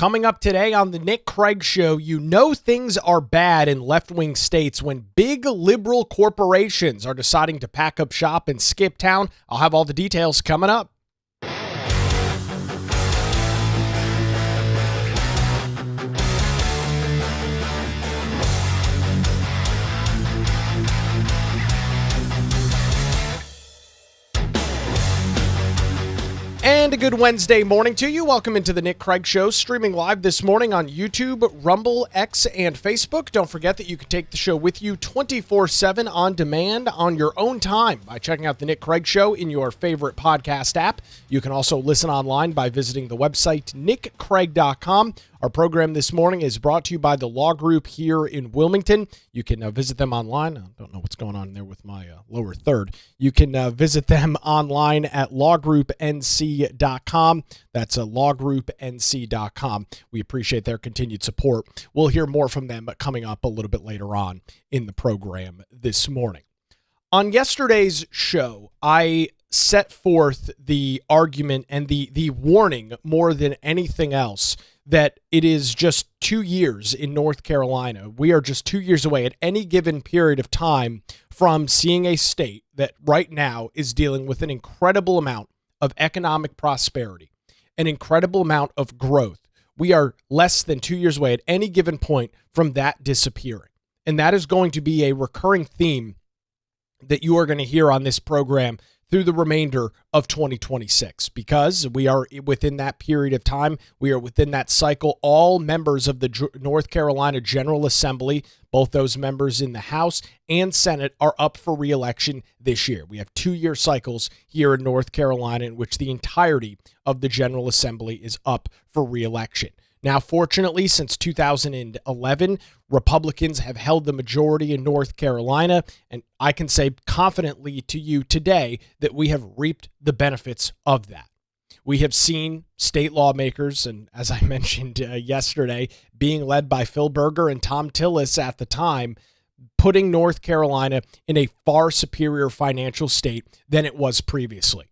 Coming up today on the Nick Craig Show, you know things are bad in left-wing states when big liberal corporations are deciding to pack up shop and skip town. I'll have all the details coming up. And a good Wednesday morning to you. Welcome into the Nick Craig Show, streaming live this morning on YouTube, Rumble, X, and Facebook. Don't forget that you can take the show with you 24/7 on demand on your own time by checking out the Nick Craig Show in your favorite podcast app. You can also listen online by visiting the website nickcraig.com. Our program this morning is brought to you by the Law Group here in Wilmington. You can visit them online. I don't know what's going on there with my lower third. You can visit them online at lawgroupnc.com. That's lawgroupnc.com. We appreciate their continued support. We'll hear more from them coming up a little bit later on in the program this morning. On yesterday's show, I set forth the argument and the warning more than anything else that it is just 2 years in North Carolina. We are just 2 years away at any given period of time from seeing a state that right now is dealing with an incredible amount of economic prosperity, an incredible amount of growth. We are less than 2 years away at any given point from that disappearing. And that is going to be a recurring theme that you are going to hear on this program through the remainder of 2026, because we are within that period of time. We are within that cycle. All members of the North Carolina General Assembly, both those members in the House and Senate, are up for re-election this year. We have 2-year cycles here in North Carolina in which the entirety of the General Assembly is up for re-election. Now, fortunately, since 2011, Republicans have held the majority in North Carolina, and I can say confidently to you today that we have reaped the benefits of that. We have seen state lawmakers, and as I mentioned yesterday, being led by Phil Berger and Thom Tillis at the time, putting North Carolina in a far superior financial state than it was previously.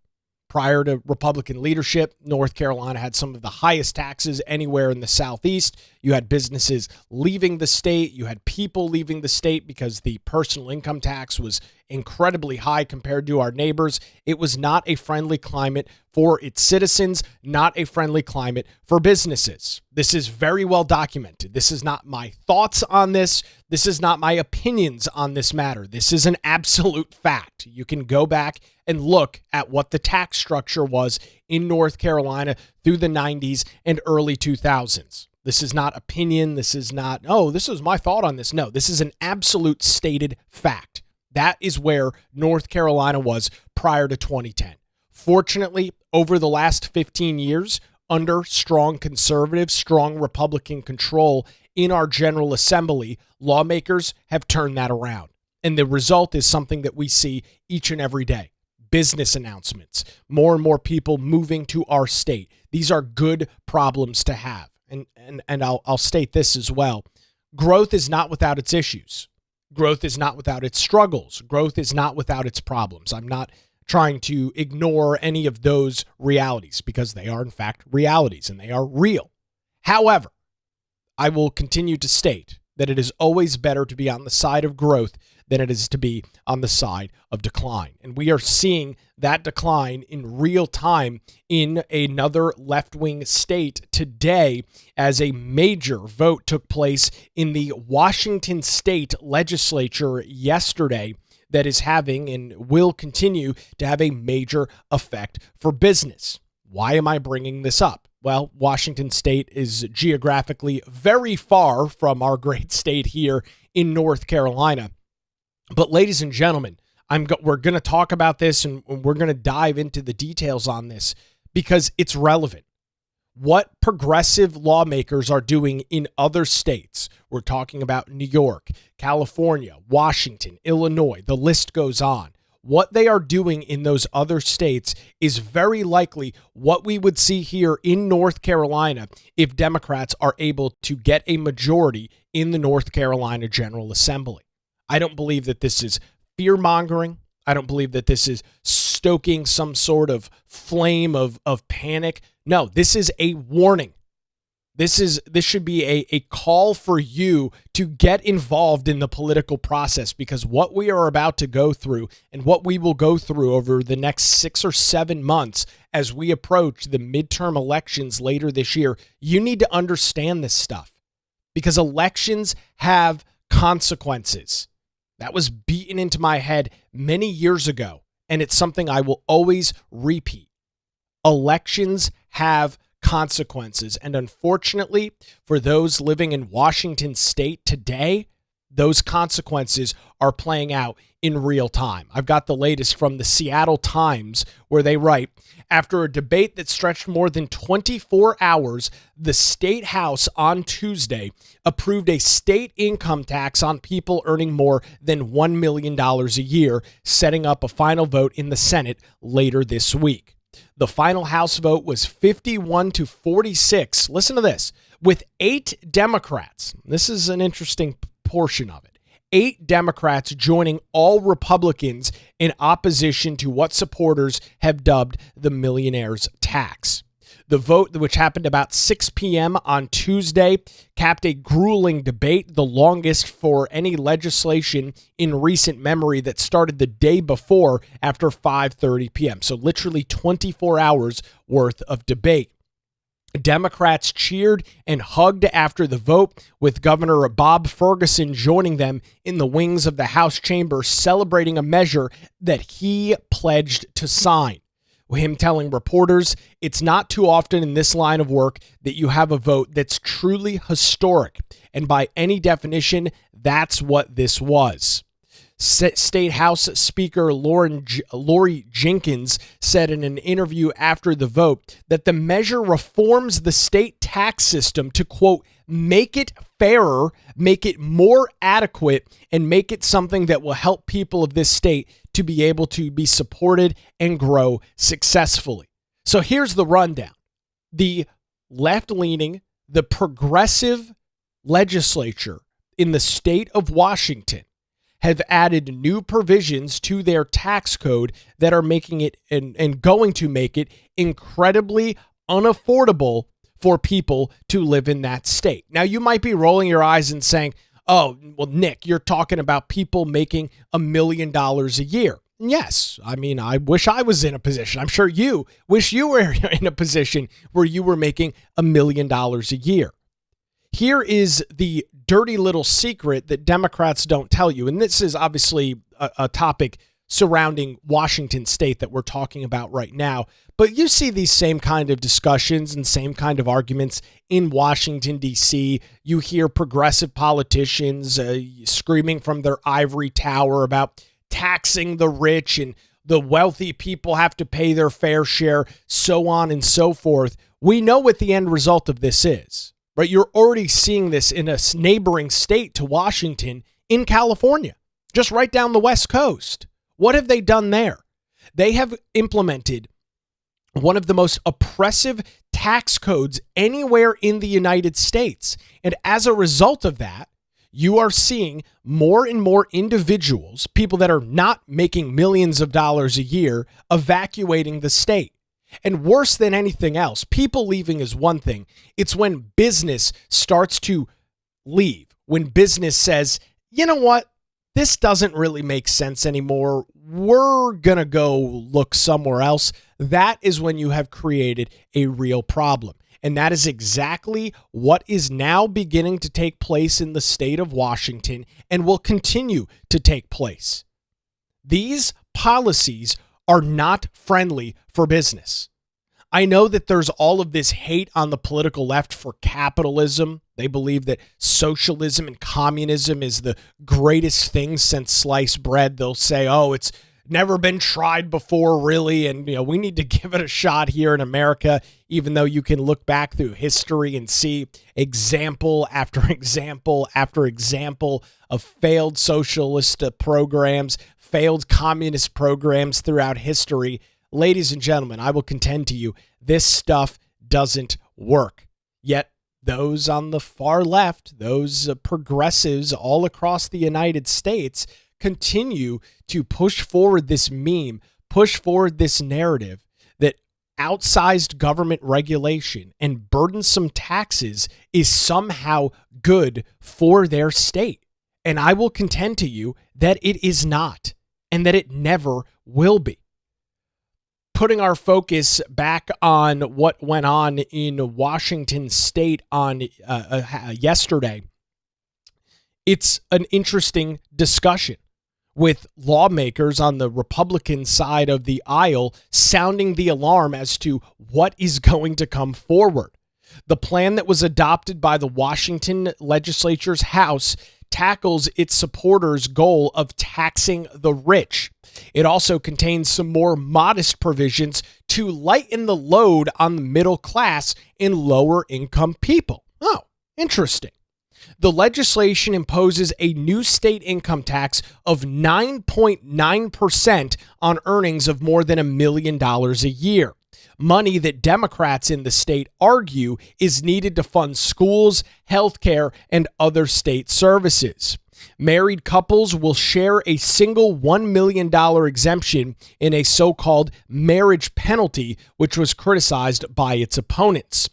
Prior to Republican leadership, North Carolina had some of the highest taxes anywhere in the Southeast. You had businesses leaving the state. You had people leaving the state because the personal income tax was incredibly high compared to our neighbors. It was not a friendly climate for its citizens, not a friendly climate for businesses. This is very well documented. This is not my thoughts on this. This is not my opinions on this matter. This is an absolute fact. You can go back and look at what the tax structure was in North Carolina through the 90s and early 2000s. This is not opinion. This is not, oh, this is my thought on this. No, this is an absolute stated fact. That is where North Carolina was prior to 2010. Fortunately, over the last 15 years, under strong conservative, strong Republican control in our General Assembly, lawmakers have turned that around. And the result is something that we see each and every day. Business announcements, more and more people moving to our state. These are good problems to have. And I'll state this as well. Growth is not without its issues. Growth is not without its struggles. Growth is not without its problems. I'm not trying to ignore any of those realities because they are, in fact, realities and they are real. However, I will continue to state that it is always better to be on the side of growth than it is to be on the side of decline. And we are seeing that decline in real time in another left-wing state today as a major vote took place in the Washington State Legislature yesterday that is having and will continue to have a major effect for business. Why am I bringing this up? Well, Washington State is geographically very far from our great state here in North Carolina. But ladies and gentlemen, we're going to talk about this and we're going to dive into the details on this because it's relevant. What progressive lawmakers are doing in other states, we're talking about New York, California, Washington, Illinois, the list goes on. What they are doing in those other states is very likely what we would see here in North Carolina if Democrats are able to get a majority in the North Carolina General Assembly. I don't believe that this is fear-mongering. I don't believe that this is stoking some sort of flame of panic. No, this is a warning. This should be a call for you to get involved in the political process, because what we are about to go through and what we will go through over the next 6 or 7 months as we approach the midterm elections later this year, you need to understand this stuff, because elections have consequences. That was beaten into my head many years ago, and it's something I will always repeat. Elections have consequences. And unfortunately, for those living in Washington state today, those consequences are playing out in real time. I've got the latest from the Seattle Times, where they write, after a debate that stretched more than 24 hours, the state house on Tuesday approved a state income tax on people earning more than $1 million a year, setting up a final vote in the Senate later this week. The final House vote was 51 to 46. Listen to this. With 8 Democrats, this is an interesting portion of it, 8 Democrats joining all Republicans in opposition to what supporters have dubbed the millionaire's tax. The vote, which happened about 6 p.m. on Tuesday, capped a grueling debate, the longest for any legislation in recent memory, that started the day before after 5:30 p.m. So literally 24 hours worth of debate. Democrats cheered and hugged after the vote, with Governor Bob Ferguson joining them in the wings of the House chamber, celebrating a measure that he pledged to sign. Him telling reporters, it's not too often in this line of work that you have a vote that's truly historic. And by any definition, that's what this was. State House Speaker Lori Jenkins said in an interview after the vote that the measure reforms the state tax system to, quote, make it fairer, make it more adequate, and make it something that will help people of this state to be able to be supported and grow successfully. So here's the rundown. The left-leaning, the progressive legislature in the state of Washington have added new provisions to their tax code that are making it and going to make it incredibly unaffordable for people to live in that state. Now, you might be rolling your eyes and saying, oh, well, Nick, you're talking about people making $1 million a year. Yes, I mean, I wish I was in a position. I'm sure you wish you were in a position where you were making $1 million a year. Here is the dirty little secret that Democrats don't tell you. And this is obviously a topic surrounding Washington state that we're talking about right now. But you see these same kind of discussions and same kind of arguments in Washington, D.C. You hear progressive politicians screaming from their ivory tower about taxing the rich and the wealthy people have to pay their fair share, so on and so forth. We know what the end result of this is, right? You're already seeing this in a neighboring state to Washington, in California, just right down the West Coast. What have they done there? They have implemented one of the most oppressive tax codes anywhere in the United States. And as a result of that, you are seeing more and more individuals, people that are not making millions of dollars a year, evacuating the state. And worse than anything else, people leaving is one thing. It's when business starts to leave, when business says, you know what? This doesn't really make sense anymore. We're going to go look somewhere else. That is when you have created a real problem. And that is exactly what is now beginning to take place in the state of Washington and will continue to take place. These policies are not friendly for business. I know that there's all of this hate on the political left for capitalism. They believe that socialism and communism is the greatest thing since sliced bread. They'll say, oh, it's never been tried before, really, and we need to give it a shot here in America, even though you can look back through history and see example after example after example of failed socialist programs, failed communist programs throughout history. Ladies and gentlemen, I will contend to you, this stuff doesn't work. Yet those on the far left, those progressives all across the United States, continue to push forward this meme, push forward this narrative that outsized government regulation and burdensome taxes is somehow good for their state. And I will contend to you that it is not, and that it never will be. Putting our focus back on what went on in Washington state on yesterday, it's an interesting discussion with lawmakers on the Republican side of the aisle sounding the alarm as to what is going to come forward. The plan that was adopted by the Washington legislature's House tackles its supporters' goal of taxing the rich. It also contains some more modest provisions to lighten the load on the middle class and lower income people. Oh, interesting. The legislation imposes a new state income tax of 9.9% on earnings of more than $1 million a year. Money that Democrats in the state argue is needed to fund schools, healthcare, and other state services. Married couples will share a single $1 million exemption in a so-called marriage penalty, which was criticized by its opponents.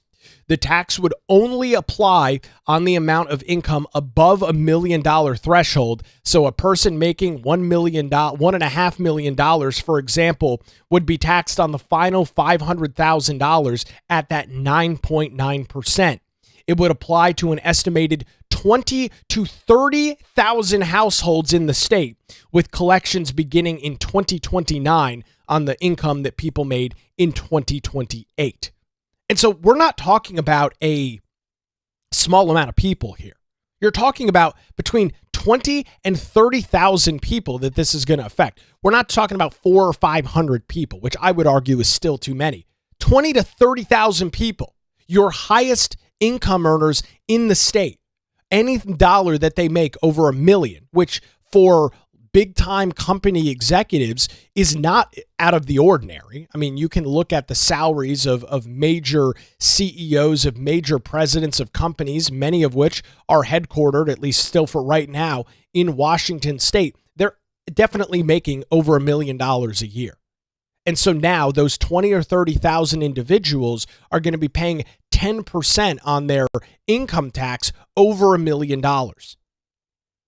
The tax would only apply on the amount of income above $1 million threshold. So a person making $1.5 million, for example, would be taxed on the final $500,000 at that 9.9%. It would apply to an estimated 20 to 30,000 households in the state, with collections beginning in 2029 on the income that people made in 2028. And so we're not talking about a small amount of people here. You're talking about between 20 and 30,000 people that this is going to affect. We're not talking about 400 or 500 people, which I would argue is still too many. 20 to 30,000 people, your highest income earners in the state. Any dollar that they make over $1 million, which for big-time company executives is not out of the ordinary. I mean, you can look at the salaries of major CEOs, of major presidents of companies, many of which are headquartered, at least still for right now, in Washington state. They're definitely making over $1 million a year. And so now those 20 or 30,000 individuals are going to be paying 10% on their income tax over $1 million.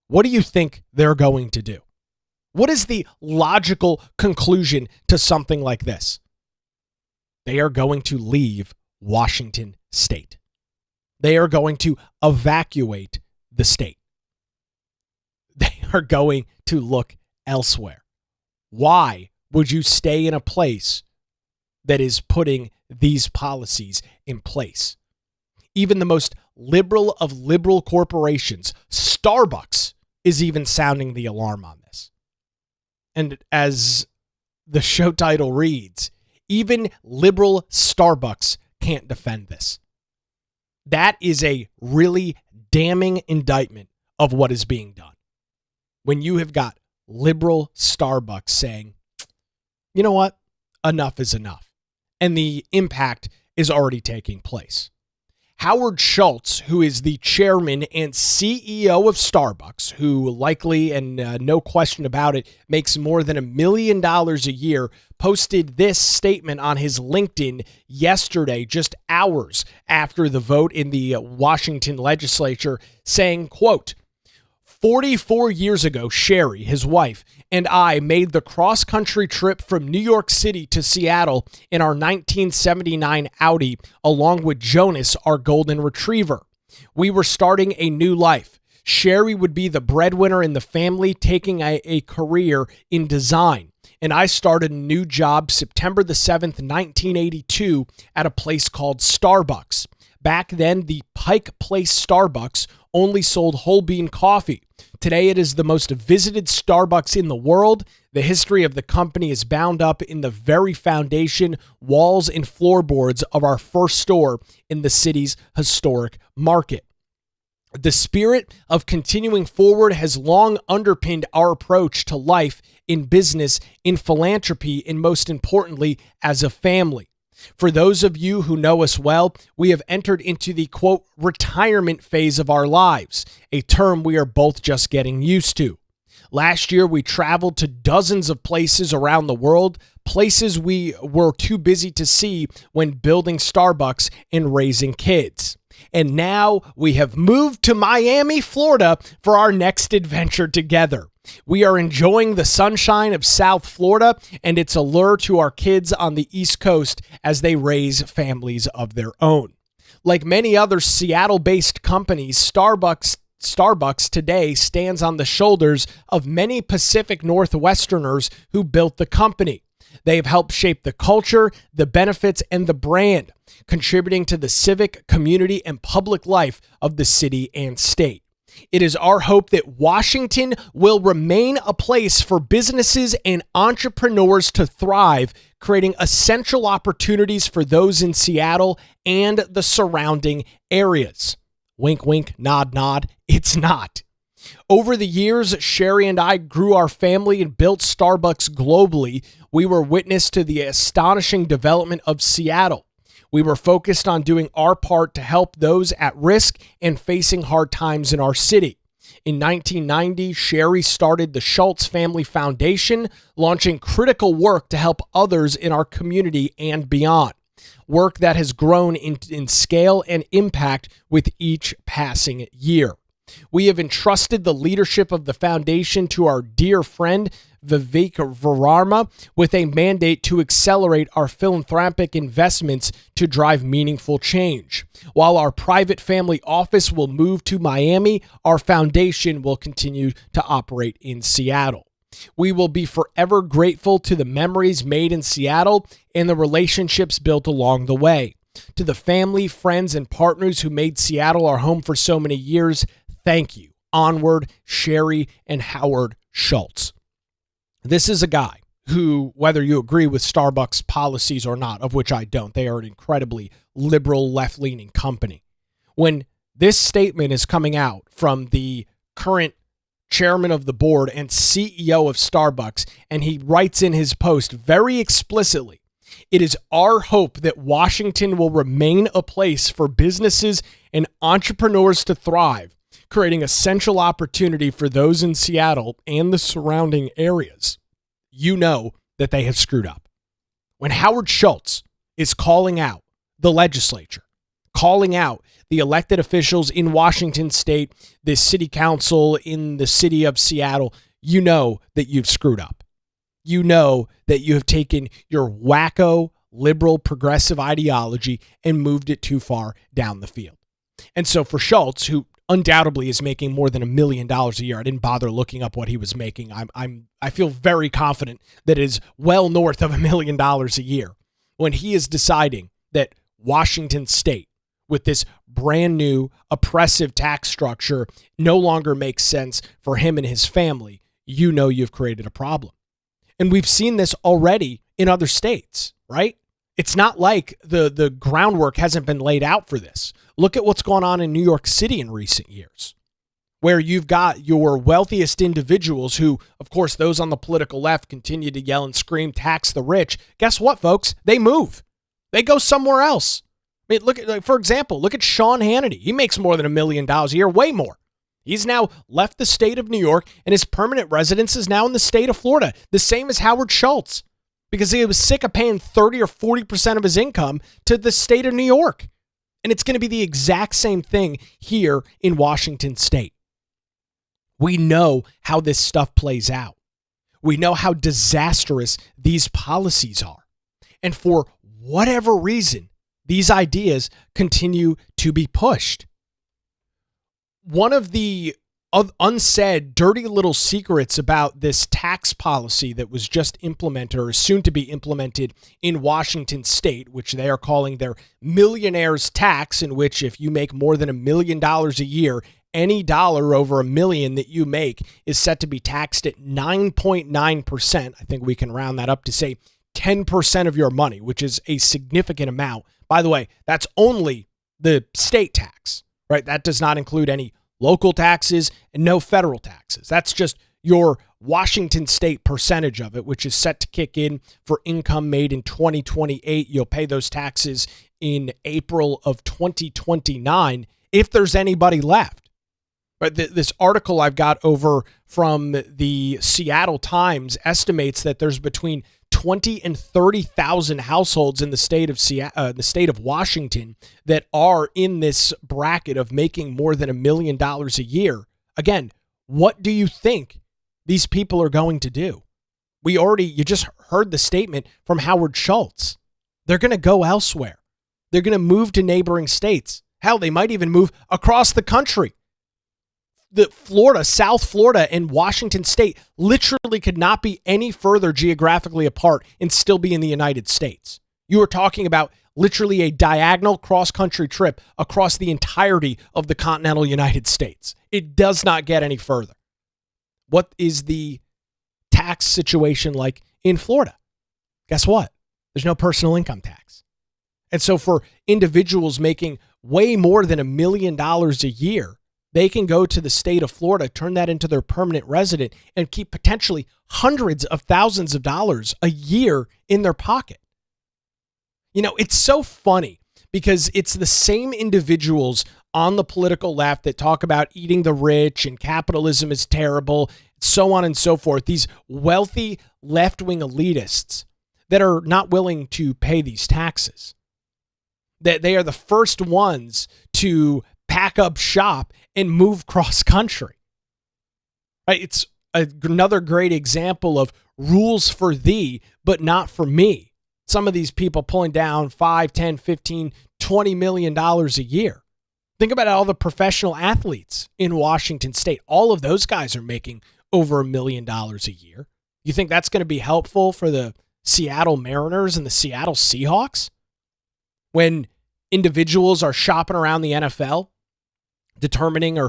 What do you think they're going to do? What is the logical conclusion to something like this? They are going to leave Washington state. They are going to evacuate the state. They are going to look elsewhere. Why would you stay in a place that is putting these policies in place? Even the most liberal of liberal corporations, Starbucks, is even sounding the alarm on this. And as the show title reads, even liberal Starbucks can't defend this. That is a really damning indictment of what is being done. When you have got liberal Starbucks saying, you know what, enough is enough. And the impact is already taking place. Howard Schultz, who is the chairman and CEO of Starbucks, who likely and no question about it makes more than $1 million a year, posted this statement on his LinkedIn yesterday, just hours after the vote in the Washington legislature, saying, quote, 44 years ago, Sherry, his wife, and I made the cross-country trip from New York City to Seattle in our 1979 Audi, along with Jonas, our golden retriever. We were starting a new life. Sherry would be the breadwinner in the family, taking a career in design. And I started a new job September the 7th, 1982, at a place called Starbucks. Back then, the Pike Place Starbucks only sold whole bean coffee. Today, it is the most visited Starbucks in the world. The history of the company is bound up in the very foundation, walls, and floorboards of our first store in the city's historic market. The spirit of continuing forward has long underpinned our approach to life, in business, in philanthropy, and most importantly, as a family. For those of you who know us well, we have entered into the, quote, retirement phase of our lives, a term we are both just getting used to. Last year, we traveled to dozens of places around the world, places we were too busy to see when building Starbucks and raising kids. And now we have moved to Miami, Florida for our next adventure together. We are enjoying the sunshine of South Florida and its allure to our kids on the East Coast as they raise families of their own. Like many other Seattle-based companies, Starbucks today stands on the shoulders of many Pacific Northwesterners who built the company. They have helped shape the culture, the benefits, and the brand, contributing to the civic, community, and public life of the city and state. It is our hope that Washington will remain a place for businesses and entrepreneurs to thrive, creating essential opportunities for those in Seattle and the surrounding areas. Wink, wink, nod, nod. It's not. Over the years, Sherry and I grew our family and built Starbucks globally. We were witness to the astonishing development of Seattle. We were focused on doing our part to help those at risk and facing hard times in our city. In 1990, Sherry started the Schultz Family Foundation, launching critical work to help others in our community and beyond. Work that has grown in scale and impact with each passing year. We have entrusted the leadership of the foundation to our dear friend Vivek Varma with a mandate to accelerate our philanthropic investments to drive meaningful change. While our private family office will move to Miami, our foundation will continue to operate in Seattle. We will be forever grateful to the memories made in Seattle and the relationships built along the way. To the family, friends, and partners who made Seattle our home for so many years, thank you. Onward, Sherry and Howard Schultz. This is a guy who, whether you agree with Starbucks policies or not, of which I don't, they are an incredibly liberal, left-leaning company. When this statement is coming out from the current chairman of the board and CEO of Starbucks, and he writes in his post very explicitly, "It is our hope that Washington will remain a place for businesses and entrepreneurs to thrive, creating essential opportunity for those in Seattle and the surrounding areas," you know that they have screwed up. When Howard Schultz is calling out the legislature, calling out the elected officials in Washington state, the city council in the city of Seattle, you know that you've screwed up. You know that you have taken your wacko, liberal, progressive ideology and moved it too far down the field. And so for Schultz, who undoubtedly is making more than $1 million a year. I didn't bother looking up what he was making. I feel very confident that it is well north of $1 million a year. When he is deciding that Washington State, with this brand new oppressive tax structure, no longer makes sense for him and his family, you know you've created a problem. And we've seen this already in other states, right? It's not like the groundwork hasn't been laid out for this. Look at what's gone on in New York City in recent years, where you've got your wealthiest individuals who, of course, those on the political left continue to yell and scream, tax the rich. Guess what, folks? They move. They go somewhere else. I mean, look at, for example, look at Sean Hannity. He makes more than $1 million a year, way more. He's now left the state of New York, and his permanent residence is now in the state of Florida. The same as Howard Schultz, because he was sick of paying 30 or 40% of his income to the state of New York. And it's going to be the exact same thing here in Washington state. We know how this stuff plays out. We know how disastrous these policies are. And for whatever reason, these ideas continue to be pushed. One of the unsaid dirty little secrets about this tax policy that was just implemented or is soon to be implemented in Washington state, which they are calling their millionaire's tax, in which if you make more than $1 million a year, any dollar over $1 million that you make is set to be taxed at 9.9%. I think we can round that up to say 10% of your money, which is a significant amount. By the way, that's only the state tax, right? That does not include any local taxes and no federal taxes. That's just your Washington state percentage of it, which is set to kick in for income made in 2028. You'll pay those taxes in April of 2029 if there's anybody left. But this article I've got over from the Seattle Times estimates that there's between 20 and 30,000 households in the state of Washington that are in this bracket of making more than $1 million a year. Again, what do you think these people are going to do? You just heard the statement from Howard Schultz. They're going to go elsewhere. They're going to move to neighboring states. Hell, they might even move across the country. South Florida and Washington State literally could not be any further geographically apart and still be in the United States. You are talking about literally a diagonal cross-country trip across the entirety of the continental United States. It does not get any further. What is the tax situation like in Florida? Guess what? There's no personal income tax. And so for individuals making way more than $1 million a year, they can go to the state of Florida, turn that into their permanent resident, and keep potentially hundreds of thousands of dollars a year in their pocket. You know, it's so funny because it's the same individuals on the political left that talk about eating the rich and capitalism is terrible, so on and so forth. These wealthy left-wing elitists that are not willing to pay these taxes. That they are the first ones to pack up shop and move cross country. Right? It's another great example of rules for thee, but not for me. Some of these people pulling down $5, $10, $15, $20 million a year. Think about all the professional athletes in Washington State. All of those guys are making over $1 million a year. You think that's going to be helpful for the Seattle Mariners and the Seattle Seahawks? When individuals are shopping around the NFL,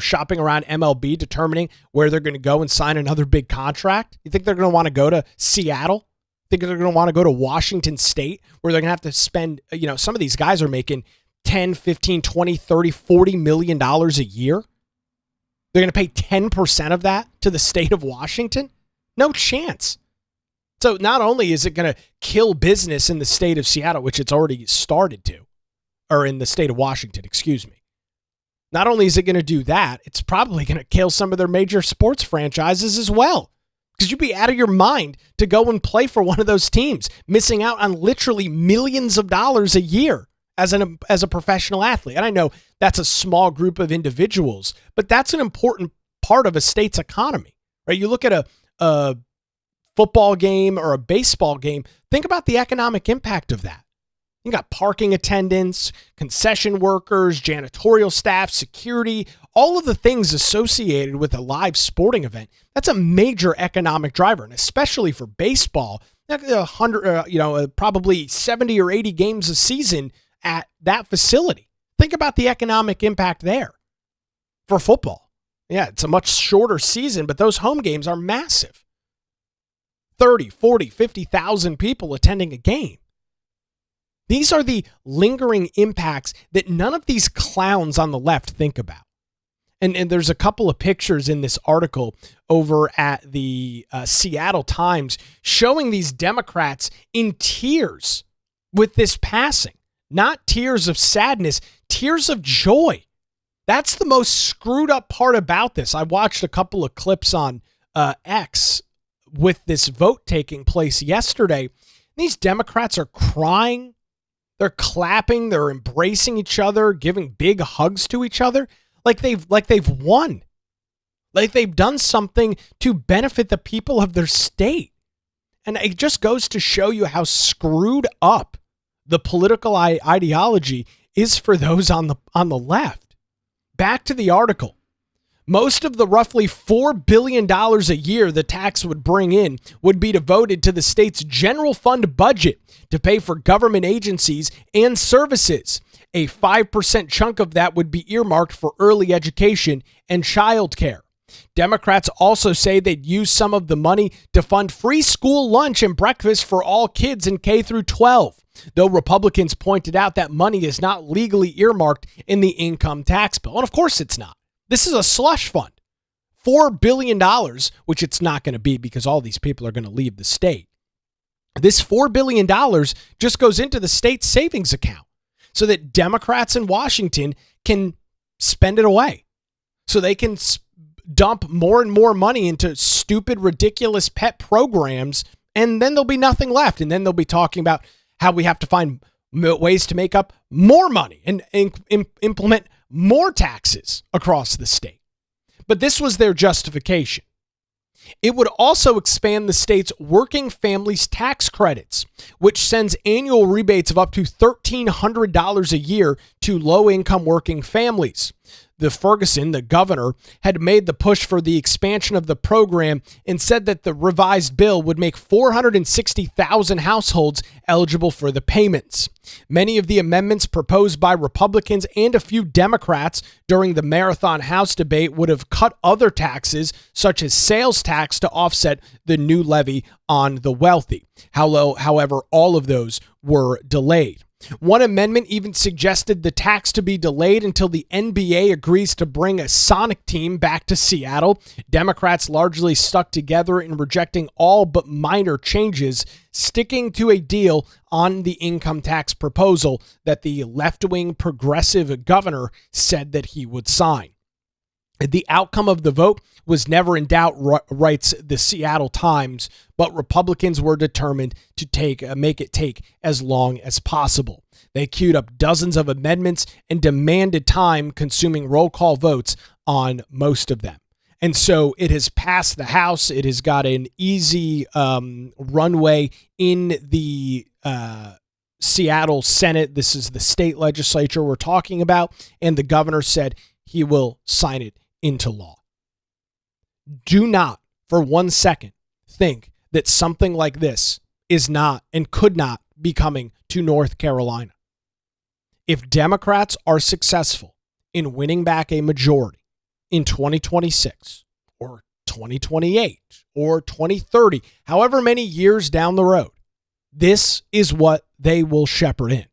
shopping around MLB, determining where they're going to go and sign another big contract? You think they're going to want to go to Seattle? Think they're going to want to go to Washington State, where they're going to have to spend, some of these guys are making 10, 15, 20, 30, $40 million a year. They're going to pay 10% of that to the state of Washington? No chance. So not only is it going to kill business in the state of Seattle, which it's already started to, or in the state of Washington, excuse me. Not only is it going to do that, it's probably going to kill some of their major sports franchises as well. Because you'd be out of your mind to go and play for one of those teams, missing out on literally millions of dollars a year as a professional athlete. And I know that's a small group of individuals, but that's an important part of a state's economy, right? You look at a football game or a baseball game, think about the economic impact of that. You got parking attendants, concession workers, janitorial staff, security, all of the things associated with a live sporting event. That's a major economic driver, and especially for baseball, probably 70 or 80 games a season at that facility. Think about the economic impact there. For football, yeah, it's a much shorter season, but those home games are massive. 30, 40, 50,000 people attending a game. These are the lingering impacts that none of these clowns on the left think about. And there's a couple of pictures in this article over at the Seattle Times showing these Democrats in tears with this passing. Not tears of sadness, tears of joy. That's the most screwed up part about this. I watched a couple of clips on X with this vote taking place yesterday. These Democrats are crying. They're clapping, they're embracing each other, giving big hugs to each other, like they've won. Like they've done something to benefit the people of their state. And it just goes to show you how screwed up the political ideology is for those on the left. Back to the article. Most of the roughly $4 billion a year the tax would bring in would be devoted to the state's general fund budget to pay for government agencies and services. A 5% chunk of that would be earmarked for early education and childcare. Democrats also say they'd use some of the money to fund free school lunch and breakfast for all kids in K through 12, though Republicans pointed out that money is not legally earmarked in the income tax bill. And of course it's not. This is a slush fund. $4 billion, which it's not going to be because all these people are going to leave the state. This $4 billion just goes into the state's savings account so that Democrats in Washington can spend it away. So they can dump more and more money into stupid, ridiculous pet programs and then there'll be nothing left. And then they'll be talking about how we have to find ways to make up more money and implement more taxes across the state. But this was their justification. It would also expand the state's working families tax credits, which sends annual rebates of up to $1,300 a year to low-income working families. The Ferguson, the governor, had made the push for the expansion of the program and said that the revised bill would make 460,000 households eligible for the payments. Many of the amendments proposed by Republicans and a few Democrats during the marathon House debate would have cut other taxes, such as sales tax, to offset the new levy on the wealthy. However, all of those were delayed. One amendment even suggested the tax to be delayed until the NBA agrees to bring a Sonic team back to Seattle. Democrats largely stuck together in rejecting all but minor changes, sticking to a deal on the income tax proposal that the left-wing progressive governor said that he would sign. The outcome of the vote was never in doubt, writes the Seattle Times, but Republicans were determined to make it take as long as possible. They queued up dozens of amendments and demanded time-consuming roll call votes on most of them. And so it has passed the House. It has got an easy runway in the Seattle Senate. This is the state legislature we're talking about. And the governor said he will sign it into law. Do not for 1 second think that something like this is not and could not be coming to North Carolina. If Democrats are successful in winning back a majority in 2026 or 2028 or 2030, however many years down the road, this is what they will shepherd in.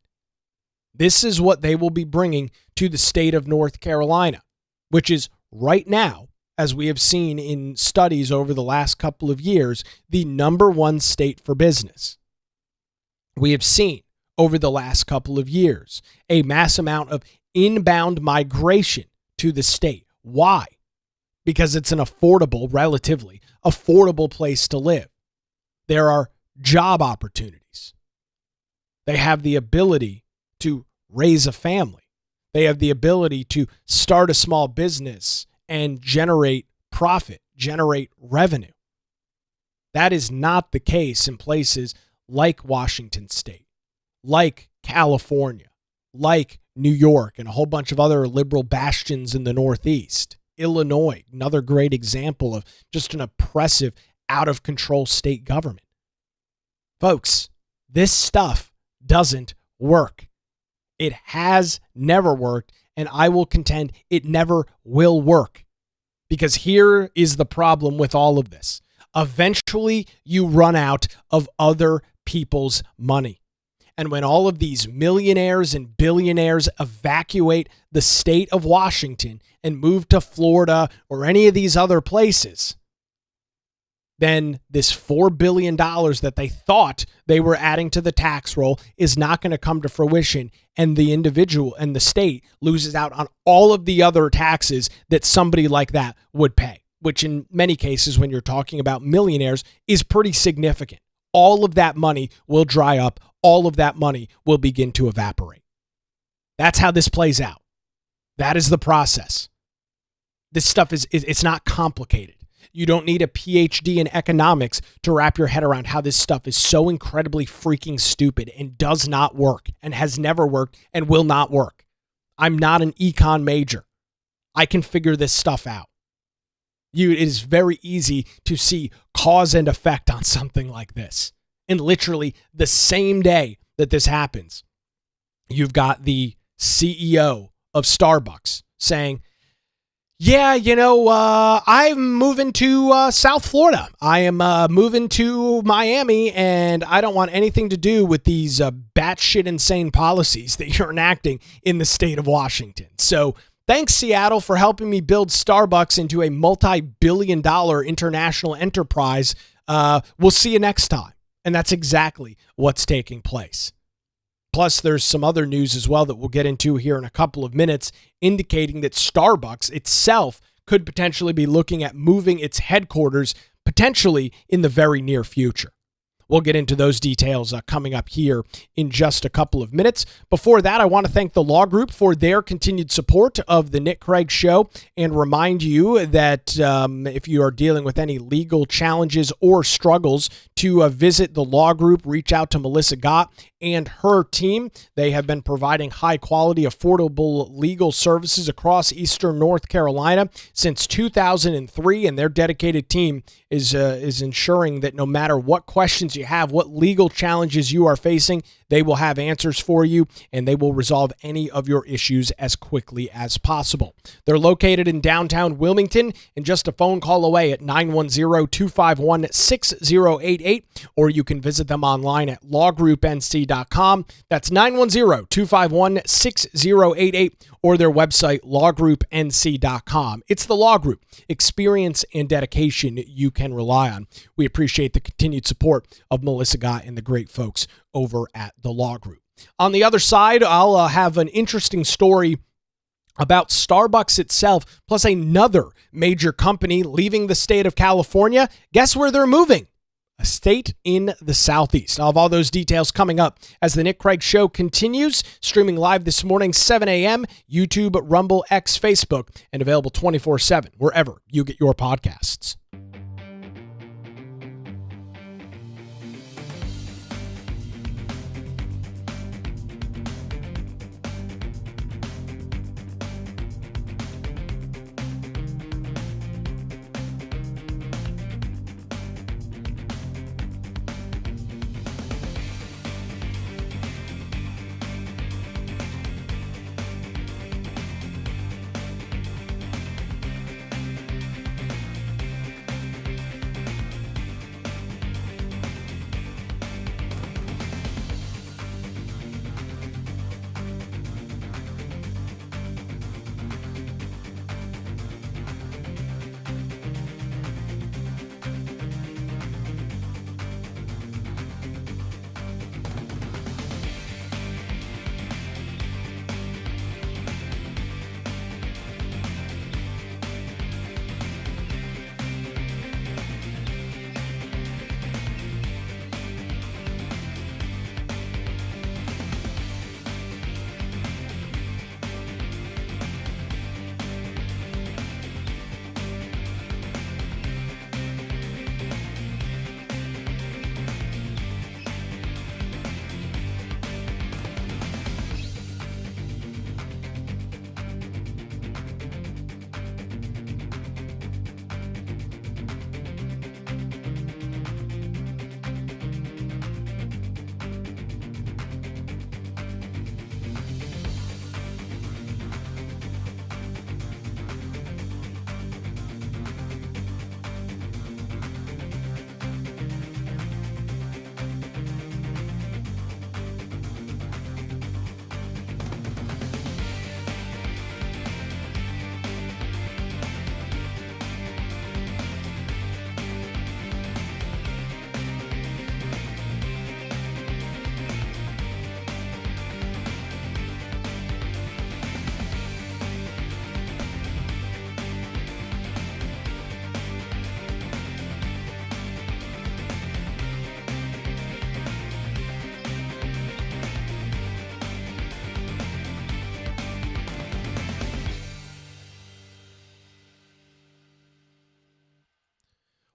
This is what they will be bringing to the state of North Carolina, which is right now, as we have seen in studies over the last couple of years, the number one state for business. We have seen over the last couple of years a mass amount of inbound migration to the state. Why? Because it's an relatively affordable place to live. There are job opportunities. They have the ability to raise a family. They have the ability to start a small business and generate profit, generate revenue. That is not the case in places like Washington State, like California, like New York, and a whole bunch of other liberal bastions in the Northeast. Illinois, another great example of just an oppressive, out-of-control state government. Folks, this stuff doesn't work. It has never worked, and I will contend it never will work. Because here is the problem with all of this. Eventually, you run out of other people's money. And when all of these millionaires and billionaires evacuate the state of Washington and move to Florida or any of these other places, then this $4 billion that they thought they were adding to the tax roll is not going to come to fruition, and the individual and the state loses out on all of the other taxes that somebody like that would pay, which in many cases, when you're talking about millionaires, is pretty significant. All of that money will dry up. All of that money will begin to evaporate. That's how this plays out. That is the process. This stuff it's not complicated. You don't need a PhD in economics to wrap your head around how this stuff is so incredibly freaking stupid and does not work and has never worked and will not work. I'm not an econ major. I can figure this stuff out. It is very easy to see cause and effect on something like this. And literally the same day that this happens, you've got the CEO of Starbucks saying, yeah, I'm moving to South Florida. I am moving to Miami, and I don't want anything to do with these batshit insane policies that you're enacting in the state of Washington. So thanks, Seattle, for helping me build Starbucks into a multi-billion-dollar international enterprise. We'll see you next time. And that's exactly what's taking place. Plus, there's some other news as well that we'll get into here in a couple of minutes, indicating that Starbucks itself could potentially be looking at moving its headquarters potentially in the very near future. We'll get into those details coming up here in just a couple of minutes. Before that, I want to thank the Law Group for their continued support of the Nick Craig Show and remind you that if you are dealing with any legal challenges or struggles, to visit the Law Group, reach out to Melissa Gott and her team. They have been providing high-quality, affordable legal services across Eastern North Carolina since 2003, and their dedicated team is ensuring that no matter what questions you have, what legal challenges you are facing, they will have answers for you, and they will resolve any of your issues as quickly as possible. They're located in downtown Wilmington and just a phone call away at 910-251-6088, or you can visit them online at lawgroupnc.com. That's 910-251-6088, or their website, lawgroupnc.com. It's the Law Group. Experience and dedication you can rely on. We appreciate the continued support of Melissa Gott and the great folks over at the Law Group. On the other side, I'll have an interesting story about Starbucks itself, plus another major company leaving the state of California. Guess where they're moving? A state in the Southeast. I'll have all those details coming up as the Nick Craig Show continues, streaming live this morning, 7 a.m., YouTube, Rumble, X, Facebook, and available 24/7, wherever you get your podcasts.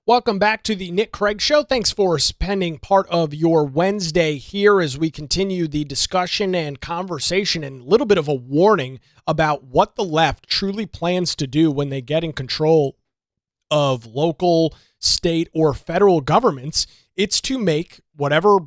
Welcome back to the Nick Craig Show. Thanks for spending part of your Wednesday here as we continue the discussion and conversation and a little bit of a warning about what the left truly plans to do when they get in control of local, state, or federal governments. It's to make whatever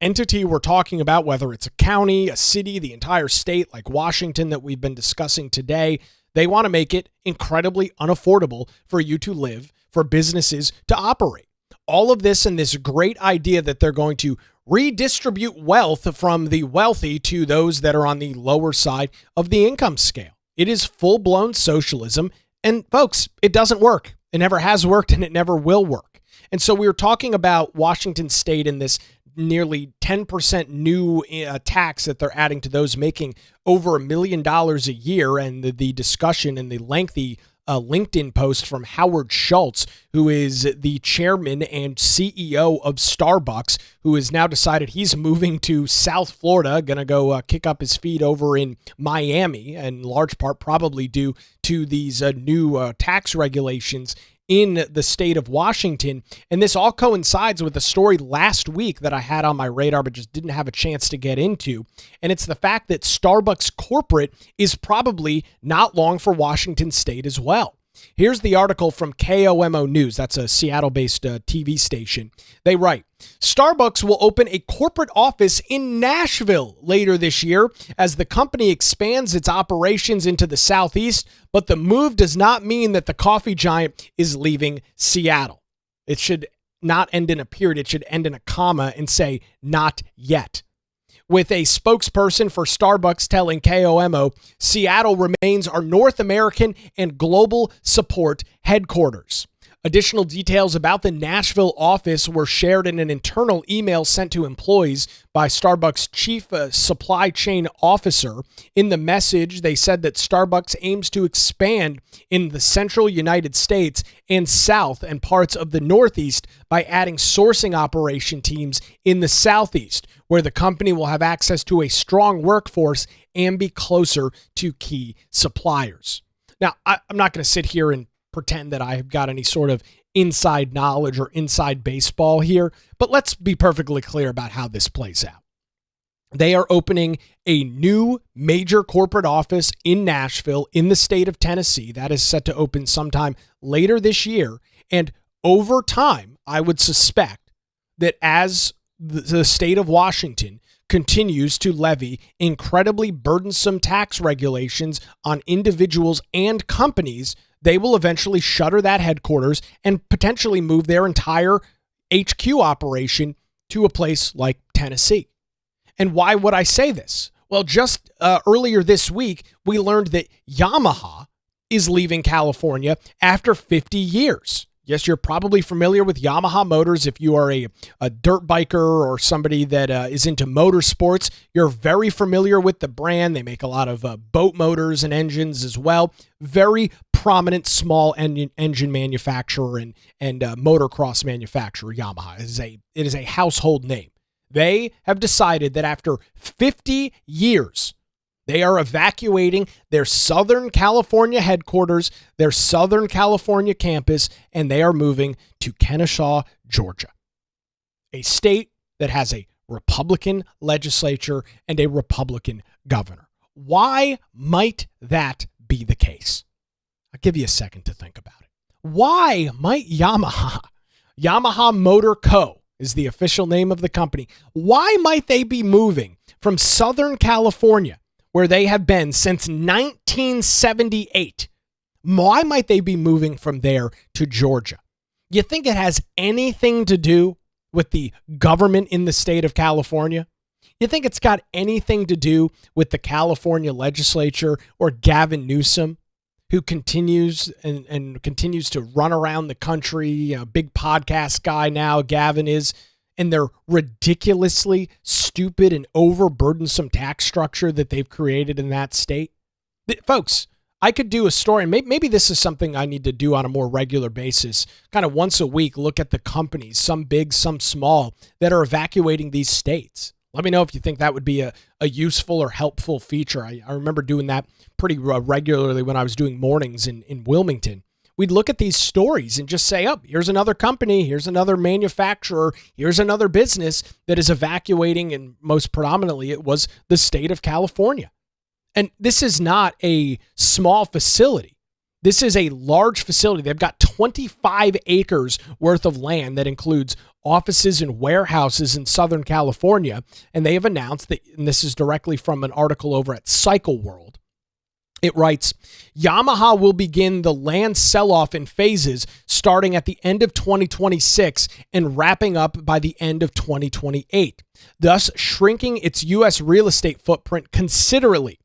entity we're talking about, whether it's a county, a city, the entire state like Washington that we've been discussing today, they want to make it incredibly unaffordable for you to live, for businesses to operate. All of this and this great idea that they're going to redistribute wealth from the wealthy to those that are on the lower side of the income scale. It is full-blown socialism. And folks, it doesn't work. It never has worked and it never will work. And so we were talking about Washington State and this nearly 10% new tax that they're adding to those making over $1 million a year, and the discussion and the lengthy a LinkedIn post from Howard Schultz, who is the chairman and CEO of Starbucks, who has now decided he's moving to South Florida, going to go kick up his feet over in Miami, in large part probably due to these new tax regulations in the state of Washington. And this all coincides with a story last week that I had on my radar but just didn't have a chance to get into. And it's the fact that Starbucks corporate is probably not long for Washington state as well. Here's the article from KOMO News. That's a Seattle-based TV station. They write, Starbucks will open a corporate office in Nashville later this year as the company expands its operations into the Southeast, but the move does not mean that the coffee giant is leaving Seattle. It should not end in a period. It should end in a comma and say, not yet. With a spokesperson for Starbucks telling KOMO, Seattle remains our North American and global support headquarters. Additional details about the Nashville office were shared in an internal email sent to employees by Starbucks Chief Supply Chain Officer. In the message, they said that Starbucks aims to expand in the central United States and South and parts of the Northeast by adding sourcing operation teams in the Southeast, where the company will have access to a strong workforce and be closer to key suppliers. Now, I'm not going to sit here and pretend that I've got any sort of inside knowledge or inside baseball here, but let's be perfectly clear about how this plays out. They are opening a new major corporate office in Nashville in the state of Tennessee. That is set to open sometime later this year. And over time, I would suspect that as the state of Washington continues to levy incredibly burdensome tax regulations on individuals and companies, they will eventually shutter that headquarters and potentially move their entire HQ operation to a place like Tennessee. And why would I say this? Well, just earlier this week, we learned that Yamaha is leaving California after 50 years. Yes, you're probably familiar with Yamaha Motors. If you are a dirt biker or somebody that is into motorsports, you're very familiar with the brand. They make a lot of boat motors and engines as well. Very prominent small engine manufacturer and motocross manufacturer, Yamaha. It is a household name. They have decided that after 50 years, they are evacuating their Southern California headquarters, their Southern California campus, and they are moving to Kennesaw, Georgia, a state that has a Republican legislature and a Republican governor. Why might that be the case? I'll give you a second to think about it. Why might Yamaha Motor Co. is the official name of the company, why might they be moving from Southern California, where they have been since 1978. Why might they be moving from there to Georgia? You think it has anything to do with the government in the state of California? You think it's got anything to do with the California legislature or Gavin Newsom, who continues to run around the country, big podcast guy now, Gavin is, and their ridiculously stupid and overburdensome tax structure that they've created in that state? Folks, I could do a story. Maybe this is something I need to do on a more regular basis, kind of once a week, look at the companies, some big, some small, that are evacuating these states. Let me know if you think that would be a useful or helpful feature. I remember doing that pretty regularly when I was doing mornings in Wilmington. We'd look at these stories and just say, oh, here's another company, here's another manufacturer, here's another business that is evacuating, and most predominantly it was the state of California. And this is not a small facility. This is a large facility. They've got 25 acres worth of land that includes offices and warehouses in Southern California. And they have announced that, and this is directly from an article over at Cycle World. It writes, Yamaha will begin the land sell-off in phases starting at the end of 2026 and wrapping up by the end of 2028, thus shrinking its U.S. real estate footprint considerably,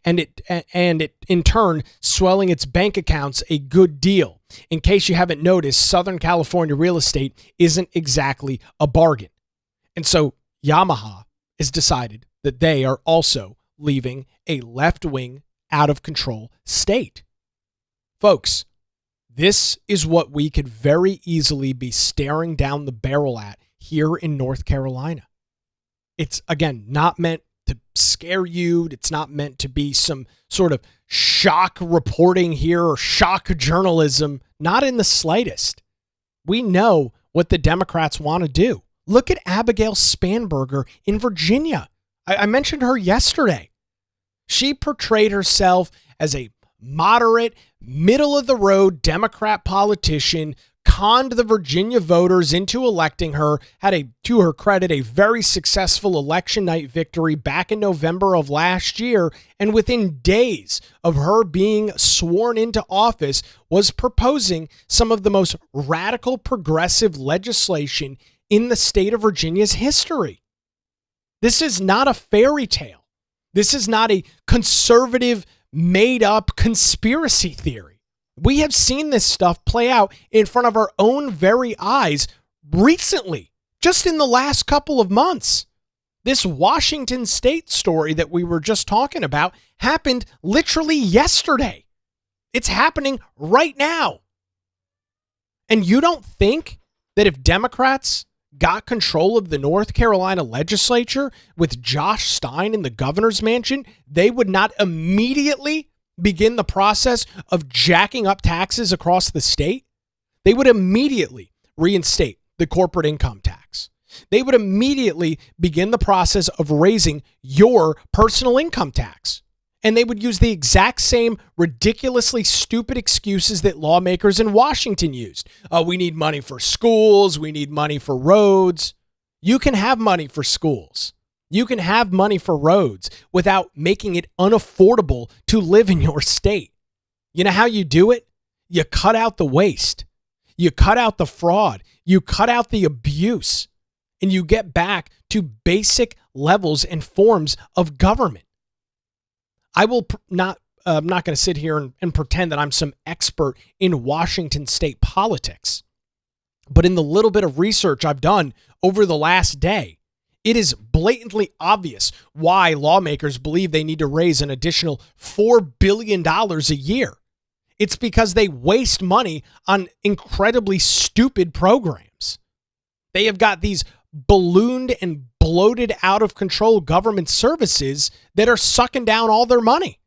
and it in turn swelling its bank accounts a good deal. In case you haven't noticed, Southern California real estate isn't exactly a bargain. And so Yamaha has decided that they are also leaving a left-wing, out-of-control state. Folks, this is what we could very easily be staring down the barrel at here in North Carolina. It's, again, not meant to scare you. It's not meant to be some sort of shock reporting here or shock journalism. Not in the slightest. We know what the Democrats want to do. Look at Abigail Spanberger in Virginia. I mentioned her yesterday. She portrayed herself as a moderate, middle-of-the-road Democrat politician, conned the Virginia voters into electing her, had to her credit, a very successful election night victory back in November of last year, and within days of her being sworn into office, was proposing some of the most radical progressive legislation in the state of Virginia's history. This is not a fairy tale. This is not a conservative, made-up conspiracy theory. We have seen this stuff play out in front of our own very eyes recently, just in the last couple of months. This Washington State story that we were just talking about happened literally yesterday. It's happening right now. And you don't think that if Democrats got control of the North Carolina legislature with Josh Stein in the governor's mansion, they would not immediately begin the process of jacking up taxes across the state? They would immediately reinstate the corporate income tax. They would immediately begin the process of raising your personal income tax. And they would use the exact same ridiculously stupid excuses that lawmakers in Washington used. We need money for schools. We need money for roads. You can have money for schools. You can have money for roads without making it unaffordable to live in your state. You know how you do it? You cut out the waste. You cut out the fraud. You cut out the abuse. And you get back to basic levels and forms of government. I'm not going to sit here and pretend that I'm some expert in Washington state politics. But in the little bit of research I've done over the last day, it is blatantly obvious why lawmakers believe they need to raise an additional $4 billion a year. It's because they waste money on incredibly stupid programs. They have got these ballooned and bloated out of control government services that are sucking down all their money.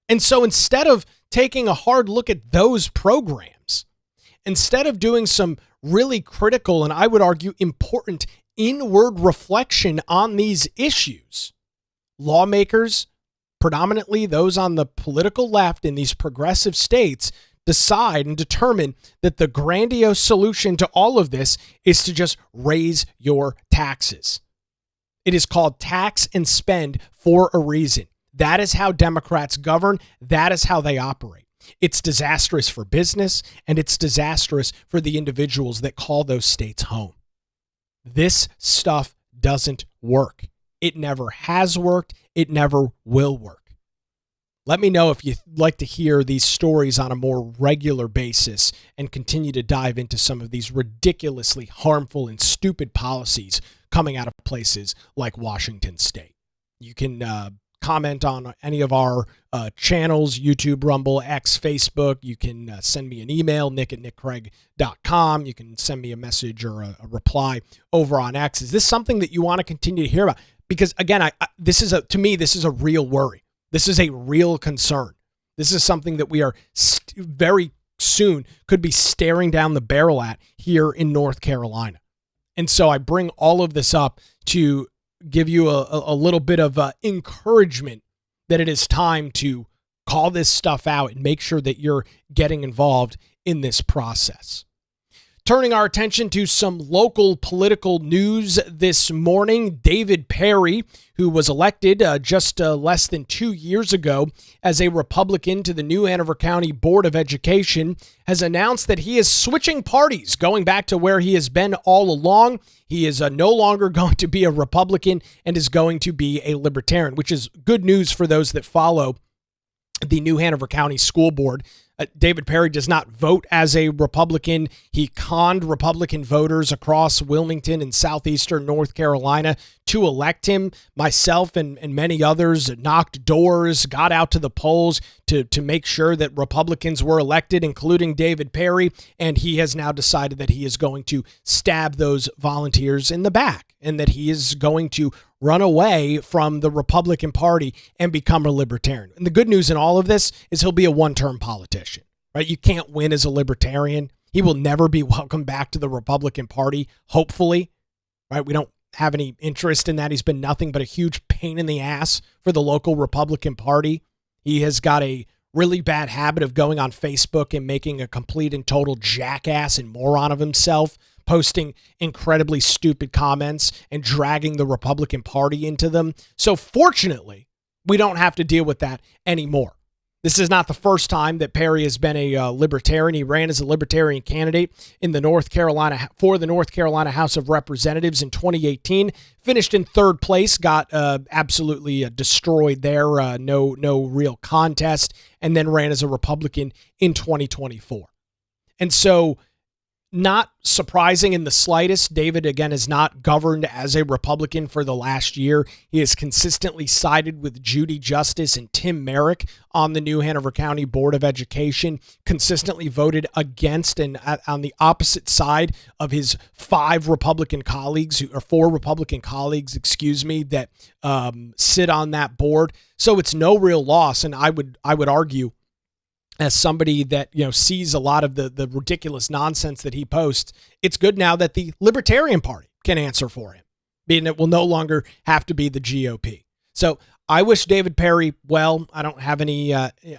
And so instead of taking a hard look at those programs, instead of doing some really critical and I would argue important inward reflection on these issues, lawmakers, predominantly those on the political left in these progressive states, decide and determine that the grandiose solution to all of this is to just raise your taxes. It is called tax and spend for a reason. That is how Democrats govern. That is how they operate. It's disastrous for business, and it's disastrous for the individuals that call those states home. This stuff doesn't work. It never has worked. It never will work. Let me know if you'd like to hear these stories on a more regular basis and continue to dive into some of these ridiculously harmful and stupid policies coming out of places like Washington State. You can comment on any of our channels, YouTube, Rumble, X, Facebook. You can send me an email, nick@nickcraig.com. You can send me a message or a reply over on X. Is this something that you want to continue to hear about? Because again, to me, this is a real worry. This is a real concern. This is something that we are very soon could be staring down the barrel at here in North Carolina. And so I bring all of this up to give you a little bit of encouragement that it is time to call this stuff out and make sure that you're getting involved in this process. Turning our attention to some local political news this morning, David Perry, who was elected just less than 2 years ago as a Republican to the New Hanover County Board of Education, has announced that he is switching parties, going back to where he has been all along. He is no longer going to be a Republican and is going to be a Libertarian, which is good news for those that follow the New Hanover County School Board. David Perry does not vote as a Republican. He conned Republican voters across Wilmington and southeastern North Carolina to elect him. Myself and many others knocked doors, got out to the polls to make sure that Republicans were elected, including David Perry. And he has now decided that he is going to stab those volunteers in the back and that he is going to run away from the Republican Party and become a libertarian. And the good news in all of this is he'll be a one-term politician, right? You can't win as a libertarian. He will never be welcomed back to the Republican Party, hopefully, right? We don't have any interest in that. He's been nothing but a huge pain in the ass for the local Republican Party. He has got a really bad habit of going on Facebook and making a complete and total jackass and moron of himself, posting incredibly stupid comments and dragging the Republican Party into them. So fortunately, we don't have to deal with that anymore. This is not the first time that Perry has been a libertarian. He ran as a libertarian candidate in the North Carolina House of Representatives in 2018. Finished in third place, got absolutely destroyed there. No real contest, and then ran as a Republican in 2024. And so, not surprising in the slightest, David, again, has not governed as a Republican for the last year. He has consistently sided with Judy Justice and Tim Merrick on the New Hanover County Board of Education, consistently voted against and on the opposite side of his four Republican colleagues, that sit on that board. So it's no real loss, and I would argue, as somebody that sees a lot of the ridiculous nonsense that he posts, it's good now that the Libertarian Party can answer for him, meaning it will no longer have to be the GOP. So I wish David Perry well. I don't have any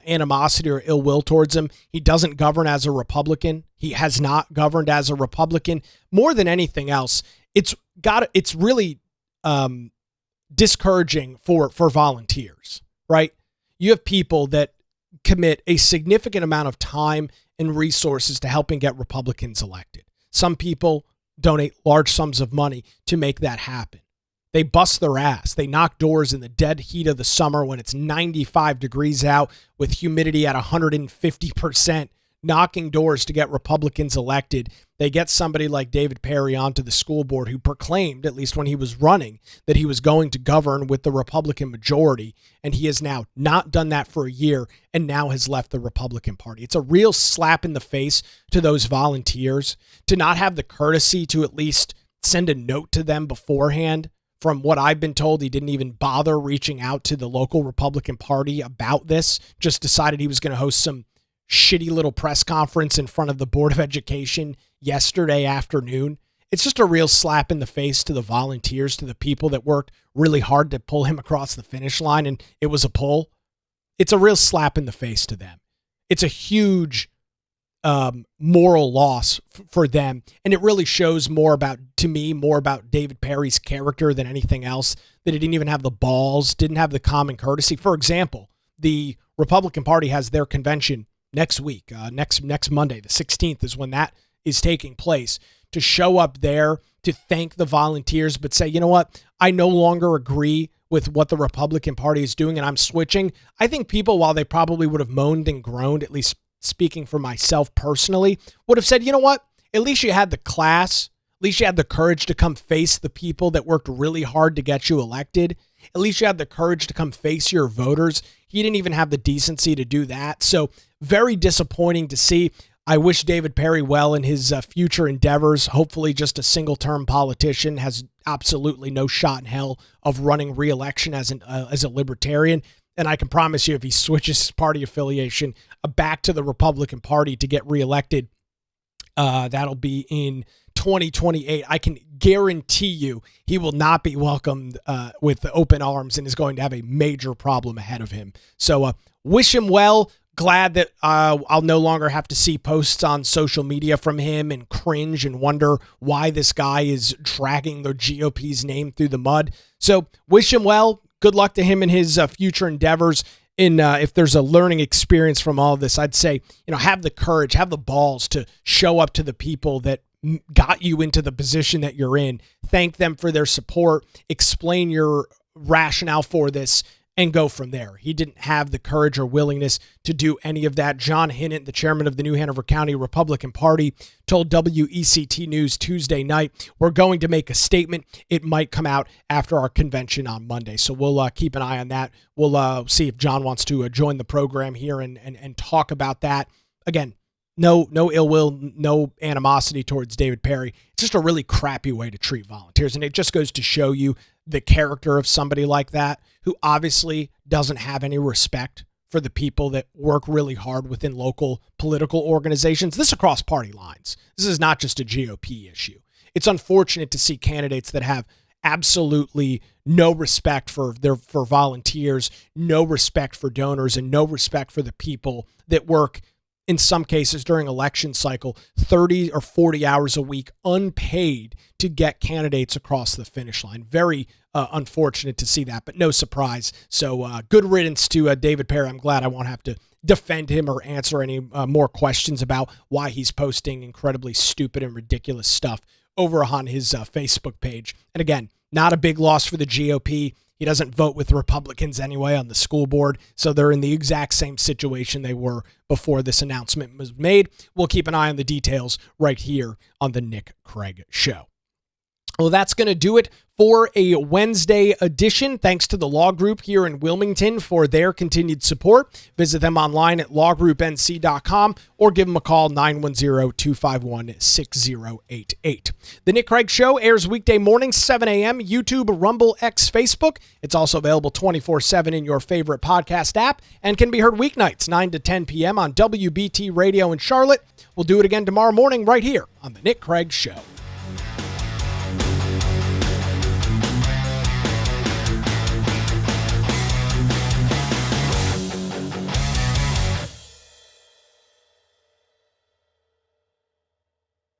animosity or ill will towards him. He doesn't govern as a Republican. He has not governed as a Republican. More than anything else, it's really discouraging for volunteers, right? You have people that commit a significant amount of time and resources to helping get Republicans elected. Some people donate large sums of money to make that happen. They bust their ass. They knock doors in the dead heat of the summer when it's 95 degrees out with humidity at 150%, knocking doors to get Republicans elected. They get somebody like David Perry onto the school board who proclaimed, at least when he was running, that he was going to govern with the Republican majority, and he has now not done that for a year and now has left the Republican Party. It's a real slap in the face to those volunteers to not have the courtesy to at least send a note to them beforehand. From what I've been told, he didn't even bother reaching out to the local Republican Party about this, just decided he was going to host some shitty little press conference in front of the Board of Education yesterday afternoon. It's just a real slap in the face to the volunteers, to the people that worked really hard to pull him across the finish line, and it was a pull. It's a real slap in the face to them. It's a huge moral loss for them, and it really shows more about David Perry's character than anything else, that he didn't even have the balls, didn't have the common courtesy. For example, the Republican Party has their convention next week, next Monday, the 16th is when that is taking place, to show up there to thank the volunteers, but say, you know what, I no longer agree with what the Republican Party is doing and I'm switching. I think people, while they probably would have moaned and groaned, at least speaking for myself personally, would have said, you know what, at least you had the class, at least you had the courage to come face the people that worked really hard to get you elected. At least you had the courage to come face your voters. He didn't even have the decency to do that. So very disappointing to see. I wish David Perry well in his future endeavors. Hopefully just a single-term politician, has absolutely no shot in hell of running re-election as a libertarian. And I can promise you, if he switches his party affiliation back to the Republican Party to get reelected, that'll be in 2028. I can guarantee you he will not be welcomed with open arms and is going to have a major problem ahead of him. So wish him well. Glad that I'll no longer have to see posts on social media from him and cringe and wonder why this guy is dragging the GOP's name through the mud. So wish him well. Good luck to him in his future endeavors. If there's a learning experience from all of this, I'd say, have the courage, have the balls to show up to the people that got you into the position that you're in. Thank them for their support. Explain your rationale for this. and go from there. He didn't have the courage or willingness to do any of that. John Hinnant, the chairman of the New Hanover County Republican Party, told WECT News Tuesday night, we're going to make a statement. It might come out after our convention on Monday. So we'll keep an eye on that. We'll see if John wants to join the program here and talk about that. Again, no ill will, no animosity towards David Perry. It's just a really crappy way to treat volunteers. And it just goes to show you the character of somebody like that, who obviously doesn't have any respect for the people that work really hard within local political organizations. This across party lines. This is not just a GOP issue. It's unfortunate to see candidates that have absolutely no respect for volunteers, no respect for donors, and no respect for the people that work, in some cases during election cycle, 30 or 40 hours a week unpaid to get candidates across the finish line. Very unfortunate to see that, but no surprise. So good riddance to David Perry. I'm glad I won't have to defend him or answer any more questions about why he's posting incredibly stupid and ridiculous stuff over on his Facebook page. And again, not a big loss for the GOP. He doesn't vote with Republicans anyway on the school board, so they're in the exact same situation they were before this announcement was made. We'll keep an eye on the details right here on the Nick Craig Show. Well, that's going to do it for a Wednesday edition. Thanks to the Law Group here in Wilmington for their continued support. Visit them online at lawgroupnc.com or give them a call, 910-251-6088. The Nick Craig Show airs weekday mornings, 7 a.m., YouTube, Rumble, X, Facebook. It's also available 24/7 in your favorite podcast app and can be heard weeknights, 9 to 10 p.m. on WBT Radio in Charlotte. We'll do it again tomorrow morning right here on The Nick Craig Show.